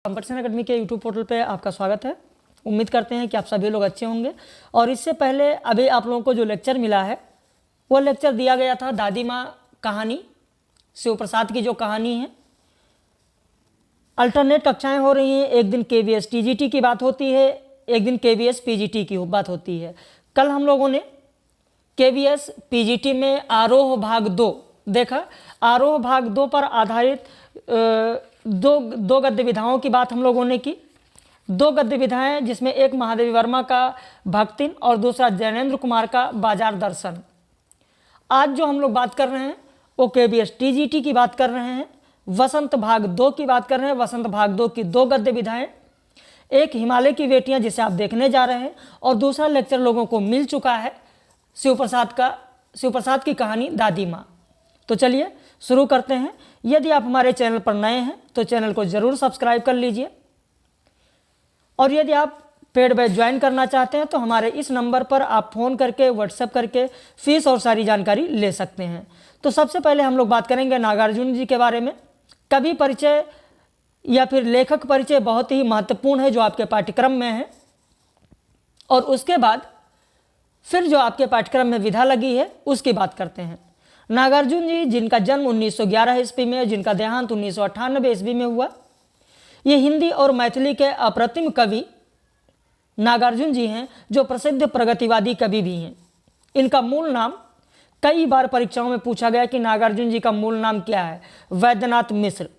Competition academy के YouTube portal पे आपका स्वागत है। उम्मीद करते हैं कि आप सभी लोग अच्छे होंगे। और इससे पहले अभी आप लोगों को जो लेक्चर मिला है वो लेक्चर दिया गया था दादी माँ कहानी, शिव प्रसाद की जो कहानी है। अल्टरनेट कक्षाएं हो रही हैं, एक दिन KVS TGT की बात होती है, एक दिन KVS PGT की बात होती है। कल हम लोगों ने KVS PGT में आरोह भाग 2 देखा। आरोह भाग 2 पर आधारित दो गद्य विधाओं की बात हम लोगों ने की। दो गद्य विधाएं जिसमें एक महादेवी वर्मा का भक्तिन और दूसरा जैनेन्द्र कुमार का बाजार दर्शन। आज जो हम लोग बात कर रहे हैं वो KVS TGT की बात कर रहे हैं, वसंत भाग 2 की बात कर रहे हैं। वसंत भाग 2 की दो गद्य विधाएं, एक हिमालय की बेटियां जिसे आप देखने जा रहे हैं और दूसरा लेक्चर लोगों को मिल चुका है शिव प्रसाद की कहानी दादी माँ। तो चलिए शुरू करते हैं। यदि आप हमारे चैनल पर नए हैं तो चैनल को जरूर सब्सक्राइब कर लीजिए और यदि आप पेड बैच ज्वाइन करना चाहते हैं तो हमारे इस नंबर पर आप फ़ोन करके व्हाट्सएप करके फीस और सारी जानकारी ले सकते हैं। तो सबसे पहले हम लोग बात करेंगे नागार्जुन जी के बारे में। कवि परिचय या फिर लेखक परिचय बहुत ही महत्वपूर्ण है जो आपके पाठ्यक्रम में है, और उसके बाद फिर जो आपके पाठ्यक्रम में विधा लगी है उसकी बात करते हैं। नागार्जुन जी जिनका जन्म 1911 ईस्वी में, जिनका देहांत 1998 ईस्वी में हुआ, ये हिंदी और मैथिली के अप्रतिम कवि नागार्जुन जी हैं जो प्रसिद्ध प्रगतिवादी कवि भी हैं। इनका मूल नाम कई बार परीक्षाओं में पूछा गया कि नागार्जुन जी का मूल नाम क्या है। वैद्यनाथ मिश्र।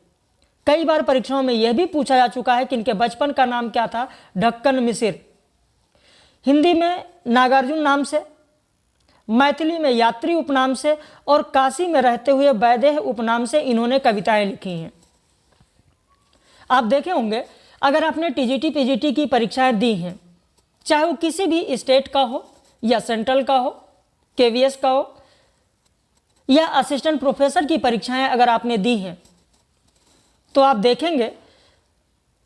कई बार परीक्षाओं में यह भी पूछा जा चुका है कि इनके बचपन का नाम क्या था। ढक्कन मिसिर। हिंदी में नागार्जुन नाम से, मैथिली में यात्री उपनाम से और काशी में रहते हुए वैदेह उपनाम से इन्होंने कविताएं लिखी हैं। आप देखे होंगे अगर आपने TGT PGT की परीक्षाएं दी हैं, चाहे वो किसी भी स्टेट का हो या सेंट्रल का हो, KVS का हो या असिस्टेंट प्रोफेसर की परीक्षाएं अगर आपने दी हैं, तो आप देखेंगे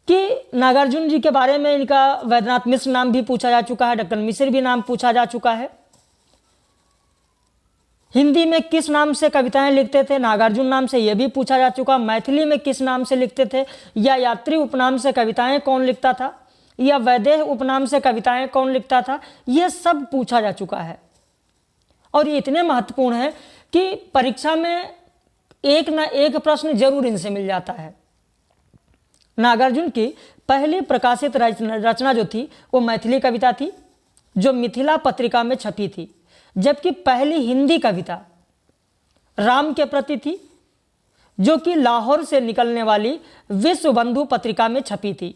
कि नागार्जुन जी के बारे में इनका वैद्यनाथ मिश्र नाम भी पूछा जा चुका है, ढक्कन मिसिर भी नाम पूछा जा चुका है। हिंदी में किस नाम से कविताएं लिखते थे, नागार्जुन नाम से, यह भी पूछा जा चुका। मैथिली में किस नाम से लिखते थे, या यात्री उपनाम से कविताएं कौन लिखता था, या वैदेह उपनाम से कविताएं कौन लिखता था, यह सब पूछा जा चुका है। और ये इतने महत्वपूर्ण है कि परीक्षा में एक ना एक प्रश्न जरूर इनसे मिल जाता है। नागार्जुन की पहली प्रकाशित रचना जो थी वो मैथिली कविता थी जो मिथिला पत्रिका में छपी थी, जबकि पहली हिंदी कविता राम के प्रति थी जो कि लाहौर से निकलने वाली विश्व बंधु पत्रिका में छपी थी।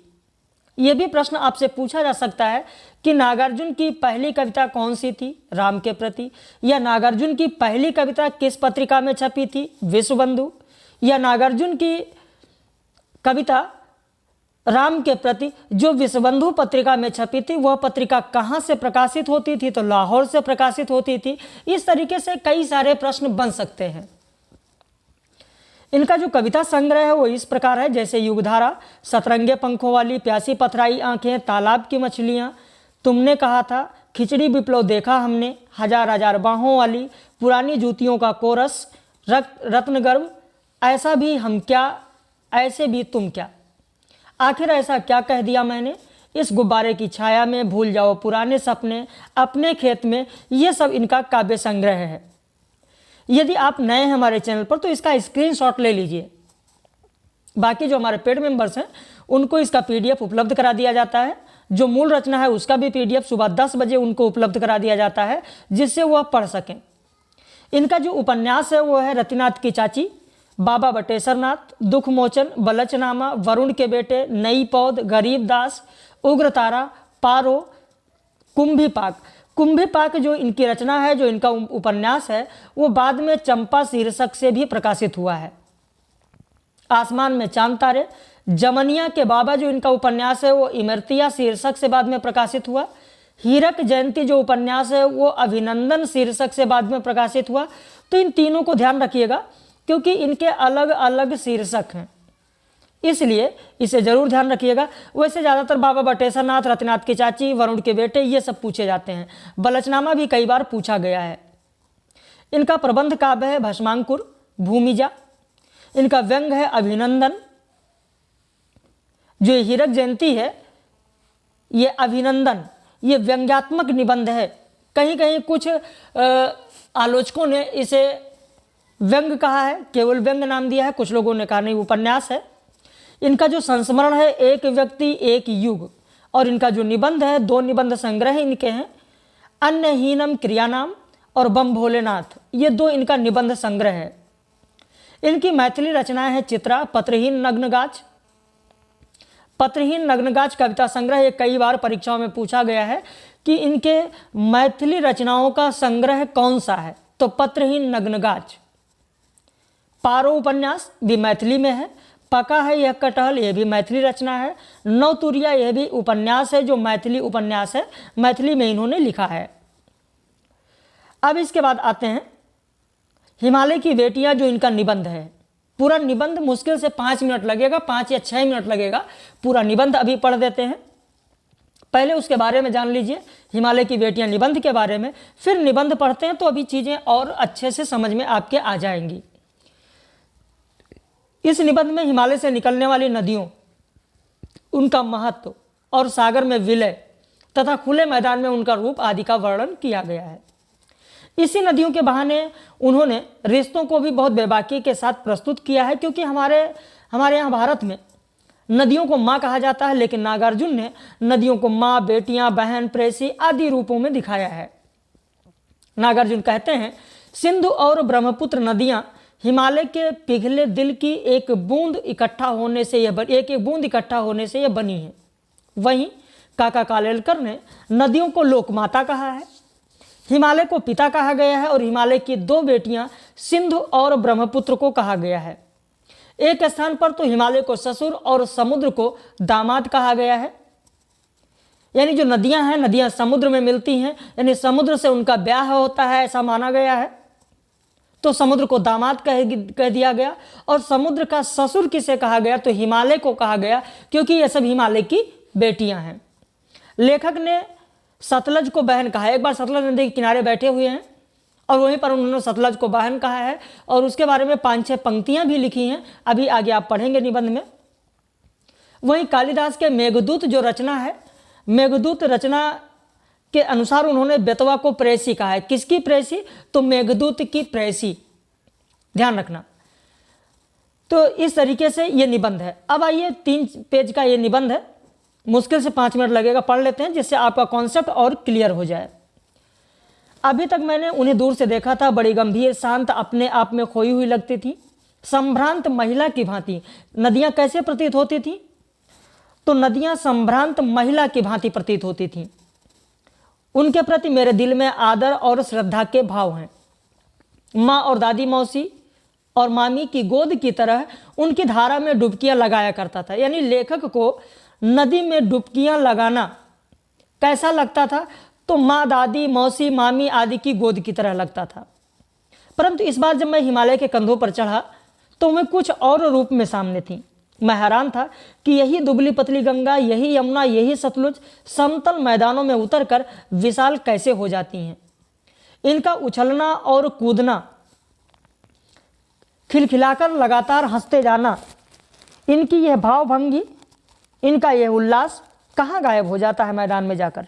यह भी प्रश्न आपसे पूछा जा सकता है कि नागार्जुन की पहली कविता कौन सी थी, राम के प्रति, या नागार्जुन की पहली कविता किस पत्रिका में छपी थी, विश्व बंधु, या नागार्जुन की कविता राम के प्रति जो विश्वबंधु पत्रिका में छपी थी वह पत्रिका कहाँ से प्रकाशित होती थी, तो लाहौर से प्रकाशित होती थी। इस तरीके से कई सारे प्रश्न बन सकते हैं। इनका जो कविता संग्रह है वो इस प्रकार है, जैसे युगधारा, सतरंगे पंखों वाली, प्यासी पथराई आंखें, तालाब की मछलियाँ, तुमने कहा था, खिचड़ी विप्लव देखा हमने, हजार हजार बाहों वाली, पुरानी जूतियों का कोरस, रत्नगर्भ, ऐसा भी हम क्या, ऐसे भी तुम क्या, आखिर ऐसा क्या कह दिया मैंने, इस गुब्बारे की छाया में, भूल जाओ पुराने सपने, अपने खेत में। ये सब इनका काव्य संग्रह है। यदि आप नए हैं हमारे चैनल पर तो इसका स्क्रीनशॉट ले लीजिए। बाकी जो हमारे पेड मेंबर्स हैं उनको इसका PDF उपलब्ध करा दिया जाता है। जो मूल रचना है उसका भी PDF सुबह 10 बजे उनको उपलब्ध करा दिया जाता है जिससे वह पढ़ सकें। इनका जो उपन्यास है वो है रतिनाथ की चाची, बाबा बटेश्वरनाथ, दुख मोचन, बलचनामा, वरुण के बेटे, नई पौध, गरीब दास, उग्र तारा, पारो, कुंभीपाक। कुंभीपाक जो इनकी रचना है, जो इनका उपन्यास है, वो बाद में चंपा शीर्षक से भी प्रकाशित हुआ है। आसमान में चांद तारे, जमनिया के बाबा जो इनका उपन्यास है वो इमरतिया शीर्षक से बाद में प्रकाशित हुआ। हीरक जयंती जो उपन्यास है वो अभिनंदन शीर्षक से बाद में प्रकाशित हुआ। तो इन तीनों को ध्यान रखिएगा क्योंकि इनके अलग अलग शीर्षक हैं, इसलिए इसे जरूर ध्यान रखिएगा। वैसे ज़्यादातर बाबा बटेश्वरनाथ, रतिनाथ की चाची, वरुण के बेटे ये सब पूछे जाते हैं। बलचनामा भी कई बार पूछा गया है। इनका प्रबंध काव्य है भस्मांकुर, भूमिजा। इनका व्यंग है अभिनंदन। जो हीरक जयंती है ये अभिनंदन, ये व्यंग्यात्मक निबंध है। कहीं कहीं कुछ आलोचकों ने इसे व्यंग कहा है, केवल व्यंग नाम दिया है, कुछ लोगों ने कहा नहीं उपन्यास है। इनका जो संस्मरण है एक व्यक्ति एक युग, और इनका जो निबंध है 2 निबंध संग्रह इनके हैं, अन्यहीनम क्रियानाम और बम भोलेनाथ, ये 2 इनका निबंध संग्रह है। इनकी मैथिली रचनाएं हैं चित्रा, पत्रहीन नग्नगाछ। पत्रहीन नग्नगाछ कविता संग्रह ये कई बार परीक्षाओं में पूछा गया है कि इनके मैथिली रचनाओं का संग्रह कौन सा है, तो पत्रहीन नग्नगाछ। पारो उपन्यास भी मैथिली में है। पका है यह कटहल, यह भी मैथिली रचना है। नवतुरिया यह भी उपन्यास है जो मैथिली उपन्यास है, मैथिली में इन्होंने लिखा है। अब इसके बाद आते हैं हिमालय की बेटियां, जो इनका निबंध है। पूरा निबंध मुश्किल से 5 मिनट लगेगा, 5 या 6 मिनट लगेगा। पूरा निबंध अभी पढ़ देते हैं, पहले उसके बारे में जान लीजिए, हिमालय की बेटियां निबंध के बारे में, फिर निबंध पढ़ते हैं तो अभी चीज़ें और अच्छे से समझ में आपके आ जाएंगी। इस निबंध में हिमालय से निकलने वाली नदियों, उनका महत्व और सागर में विलय तथा खुले मैदान में उनका रूप आदि का वर्णन किया गया है। इसी नदियों के बहाने उन्होंने रिश्तों को भी बहुत बेबाकी के साथ प्रस्तुत किया है, क्योंकि हमारे यहाँ भारत में नदियों को माँ कहा जाता है, लेकिन नागार्जुन ने नदियों को माँ, बेटियां, बहन, प्रेसी आदि रूपों में दिखाया है। नागार्जुन कहते हैं, सिंधु और ब्रह्मपुत्र नदियां हिमालय के पिघले दिल की एक बूंद इकट्ठा होने से यह बनी है। वहीं काका कालेलकर ने नदियों को लोकमाता कहा है, हिमालय को पिता कहा गया है, और हिमालय की 2 बेटियां सिंधु और ब्रह्मपुत्र को कहा गया है। एक स्थान पर तो हिमालय को ससुर और समुद्र को दामाद कहा गया है। यानी जो नदियां हैं, नदियां समुद्र में मिलती हैं, यानी समुद्र से उनका ब्याह होता है, ऐसा माना गया है, तो समुद्र को दामाद कह दिया गया। और समुद्र का ससुर किसे कहा गया, तो हिमालय को कहा गया, क्योंकि ये सब हिमालय की बेटियां हैं। लेखक ने सतलज को बहन कहा है। एक बार सतलज नदी के किनारे बैठे हुए हैं और वहीं पर उन्होंने सतलज को बहन कहा है, और उसके बारे में 5-6 पंक्तियां भी लिखी हैं, अभी आगे आप पढ़ेंगे निबंध में। वहीं कालिदास के मेघदूत जो रचना है, मेघदूत रचना के अनुसार उन्होंने बेतवा को प्रेसी कहा है। किसकी प्रेसी, तो मेघदूत की प्रेसी, ध्यान रखना। तो इस तरीके से ये निबंध है। अब आइए 3 पेज का ये निबंध है, मुश्किल से 5 मिनट लगेगा, पढ़ लेते हैं जिससे आपका कॉन्सेप्ट और क्लियर हो जाए। अभी तक मैंने उन्हें दूर से देखा था, बड़ी गंभीर, शांत, अपने आप में खोई हुई लगती थी, संभ्रांत महिला की भांति। नदियां कैसे प्रतीत होती थी, तो नदियां संभ्रांत महिला की भांति प्रतीत होती थीं। उनके प्रति मेरे दिल में आदर और श्रद्धा के भाव हैं। माँ और दादी, मौसी और मामी की गोद की तरह उनकी धारा में डुबकियां लगाया करता था। यानी लेखक को नदी में डुबकियां लगाना कैसा लगता था, तो माँ, दादी, मौसी, मामी आदि की गोद की तरह लगता था। परंतु इस बार जब मैं हिमालय के कंधों पर चढ़ा तो मैं कुछ और रूप में सामने थी। मैं हैरान था कि यही दुबली पतली गंगा, यही यमुना, यही सतलुज समतल मैदानों में उतरकर विशाल कैसे हो जाती हैं। इनका उछलना और कूदना, खिलखिलाकर लगातार हंसते जाना, इनकी यह भावभंगी, इनका यह उल्लास कहाँ गायब हो जाता है मैदान में जाकर।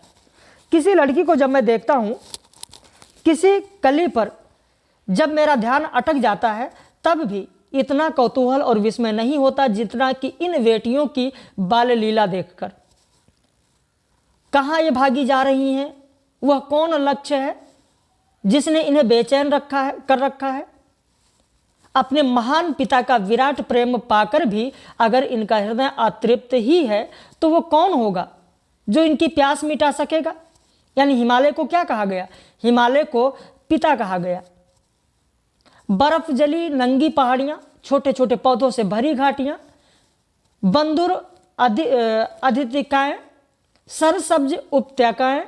किसी लड़की को जब मैं देखता हूँ, किसी कली पर जब मेरा ध्यान अटक जाता है, तब भी इतना कौतूहल और विस्मय नहीं होता जितना कि इन बेटियों की बाल लीला देखकर। कहाँ ये भागी जा रही हैं, वह कौन लक्ष्य है जिसने इन्हें बेचैन कर रखा है। अपने महान पिता का विराट प्रेम पाकर भी अगर इनका हृदय अतृप्त ही है, तो वो कौन होगा जो इनकी प्यास मिटा सकेगा। यानी हिमालय को क्या कहा गया, हिमालय को पिता कहा गया। बर्फ जली नंगी पहाड़ियां, छोटे छोटे पौधों से भरी घाटियां, बंदुर अधितिकाएं, सरसब्ज उपत्यकाएं,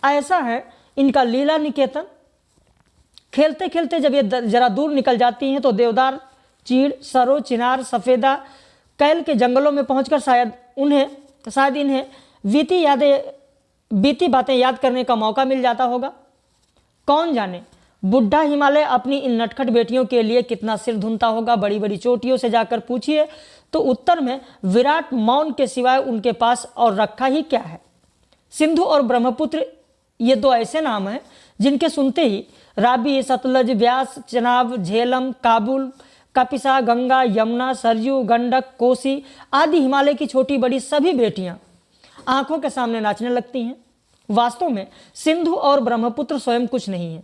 ऐसा है इनका लीला निकेतन। खेलते खेलते जब ये जरा दूर निकल जाती हैं तो देवदार, चीड़, सरो, चिनार, सफ़ेदा, कैल के जंगलों में पहुंचकर शायद इन्हें बीती बातें याद करने का मौका मिल जाता होगा। कौन जाने बुढ़ा हिमालय अपनी इन नटखट बेटियों के लिए कितना सिर धुनता होगा, बड़ी बड़ी चोटियों से जाकर पूछिए। तो उत्तर में विराट मौन के सिवाय उनके पास और रखा ही क्या है। सिंधु और ब्रह्मपुत्र ये दो ऐसे नाम हैं जिनके सुनते ही रावी, सतलज, व्यास, चनाब, झेलम, काबुल, कपिसा, गंगा, यमुना, सरयू, गंडक, कोसी आदि हिमालय की छोटी बड़ी सभी बेटियां आंखों के सामने नाचने लगती हैं। वास्तव में सिंधु और ब्रह्मपुत्र स्वयं कुछ नहीं है।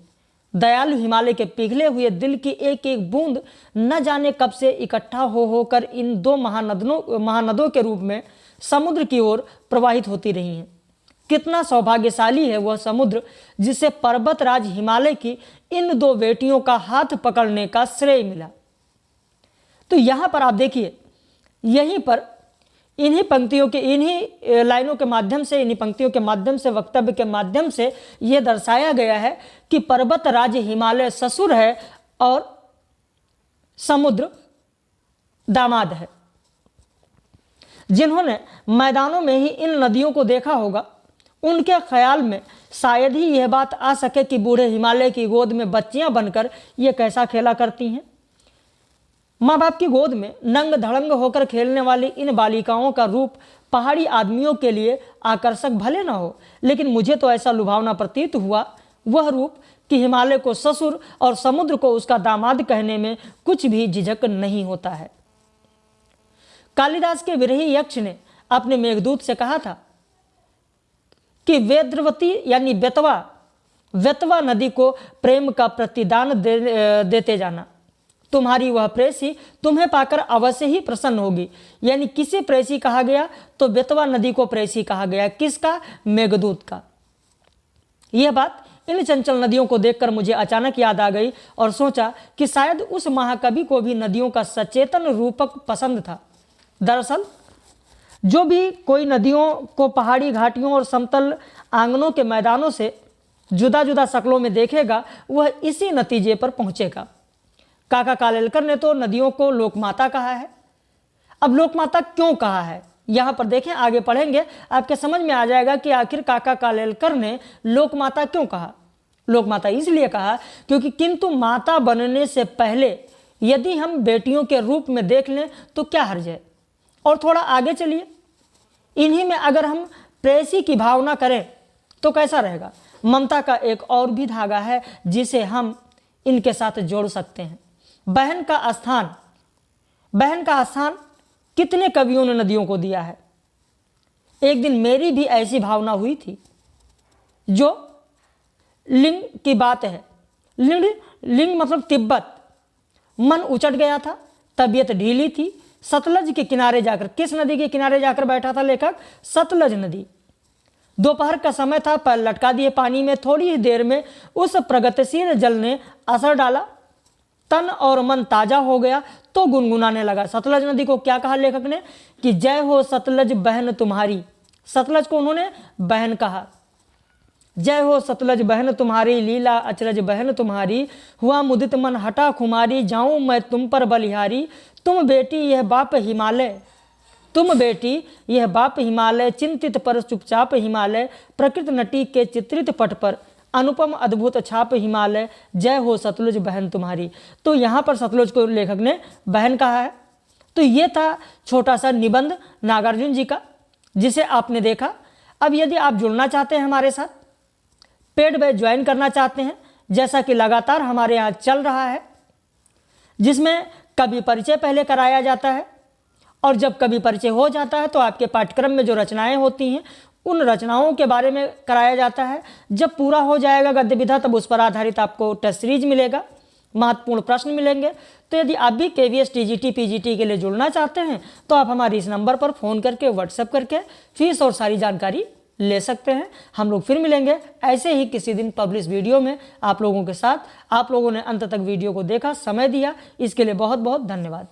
दयालु हिमालय के पिघले हुए दिल की एक एक बूंद न जाने कब से इकट्ठा हो होकर इन दो महानदों के रूप में समुद्र की ओर प्रवाहित होती रही हैं। कितना सौभाग्यशाली है वह समुद्र जिसे पर्वतराज हिमालय की इन दो बेटियों का हाथ पकड़ने का श्रेय मिला। तो यहाँ पर आप देखिए, यहीं पर इन्हीं पंक्तियों के, इन्हीं लाइनों के माध्यम से, इन्हीं पंक्तियों के माध्यम से, वक्तव्य के माध्यम से यह दर्शाया गया है कि पर्वतराज हिमालय ससुर है और समुद्र दामाद है। जिन्होंने मैदानों में ही इन नदियों को देखा होगा, उनके ख्याल में शायद ही यह बात आ सके कि बूढ़े हिमालय की गोद में बच्चियां बनकर ये कैसा खेला करती हैं। माँ बाप की गोद में नंग धड़ंग होकर खेलने वाली इन बालिकाओं का रूप पहाड़ी आदमियों के लिए आकर्षक भले न हो, लेकिन मुझे तो ऐसा लुभावना प्रतीत हुआ वह रूप कि हिमालय को ससुर और समुद्र को उसका दामाद कहने में कुछ भी झिझक नहीं होता है। कालिदास के विरही यक्ष ने अपने मेघदूत से कहा था कि वेद्रवती यानी बेतवा नदी को प्रेम का प्रतिदान देते जाना। तुम्हारी वह प्रेसी तुम्हें पाकर अवश्य ही प्रसन्न होगी। यानी किसे प्रेसी कहा गया? तो बेतवा नदी को प्रेसी कहा गया। किसका? मेघदूत का। यह बात इन चंचल नदियों को देखकर मुझे अचानक याद आ गई और सोचा कि शायद उस महाकवि को भी नदियों का सचेतन रूपक पसंद था। दरअसल जो भी कोई नदियों को पहाड़ी घाटियों और समतल आंगनों के मैदानों से जुदा जुदा शक्लों में देखेगा, वह इसी नतीजे पर पहुंचेगा। काका कालेलकर ने तो नदियों को लोकमाता कहा है। अब लोकमाता क्यों कहा है, यहाँ पर देखें, आगे पढ़ेंगे, आपके समझ में आ जाएगा कि आखिर काका कालेलकर ने लोकमाता क्यों कहा। लोकमाता इसलिए कहा क्योंकि किंतु माता बनने से पहले यदि हम बेटियों के रूप में देख लें तो क्या हर्ज है। और थोड़ा आगे चलिए, इन्हीं में अगर हम प्रेसी की भावना करें तो कैसा रहेगा। ममता का एक और भी धागा है जिसे हम इनके साथ जोड़ सकते हैं। बहन का स्थान कितने कवियों ने नदियों को दिया है। एक दिन मेरी भी ऐसी भावना हुई थी। जो लिंग की बात है, लिंग मतलब तिब्बत। मन उचट गया था, तबीयत ढीली थी। सतलज के किनारे जाकर, किस नदी के किनारे जाकर बैठा था लेखक? सतलज नदी। दोपहर का समय था, पैर लटका दिए पानी में। थोड़ी ही देर में उस प्रगतिशील जल ने असर डाला, तन और मन ताजा हो गया तो गुनगुनाने लगा। सतलज नदी को क्या कहा लेखक ने? कि जय हो सतलज बहन तुम्हारी। सतलज को उन्होंने बहन कहा। जय हो सतलज बहन तुम्हारी, लीला अचरज बहन तुम्हारी, हुआ मुदित मन हटा खुमारी, जाऊं मैं तुम पर बलिहारी। तुम बेटी यह बाप हिमालय, तुम बेटी यह बाप हिमालय, चिंतित पर चुपचाप हिमालय, प्रकृत नटी के चित्रित पट पर अनुपम अद्भुत छाप हिमालय, जय हो सतलुज बहन तुम्हारी। तो यहाँ पर सतलुज को लेखक ने बहन कहा है। तो ये था छोटा सा निबंध नागार्जुन जी का, जिसे आपने देखा। अब यदि आप जुड़ना चाहते हैं हमारे साथ, पेड बैच ज्वाइन करना चाहते हैं, जैसा कि लगातार हमारे यहाँ चल रहा है, जिसमें कवि परिचय पहले कराया जाता है और जब कवि परिचय हो जाता है तो आपके पाठ्यक्रम में जो रचनाएं होती हैं उन रचनाओं के बारे में कराया जाता है। जब पूरा हो जाएगा गद्य विधा तब उस पर आधारित आपको टेस्ट सीरीज मिलेगा, महत्वपूर्ण प्रश्न मिलेंगे। तो यदि आप भी KVS TGT PGT के लिए जुड़ना चाहते हैं तो आप हमारे इस नंबर पर फ़ोन करके, व्हाट्सएप करके फीस और सारी जानकारी ले सकते हैं। हम लोग फिर मिलेंगे ऐसे ही किसी दिन पब्लिश वीडियो में आप लोगों के साथ। आप लोगों ने अंत तक वीडियो को देखा, समय दिया, इसके लिए बहुत बहुत धन्यवाद।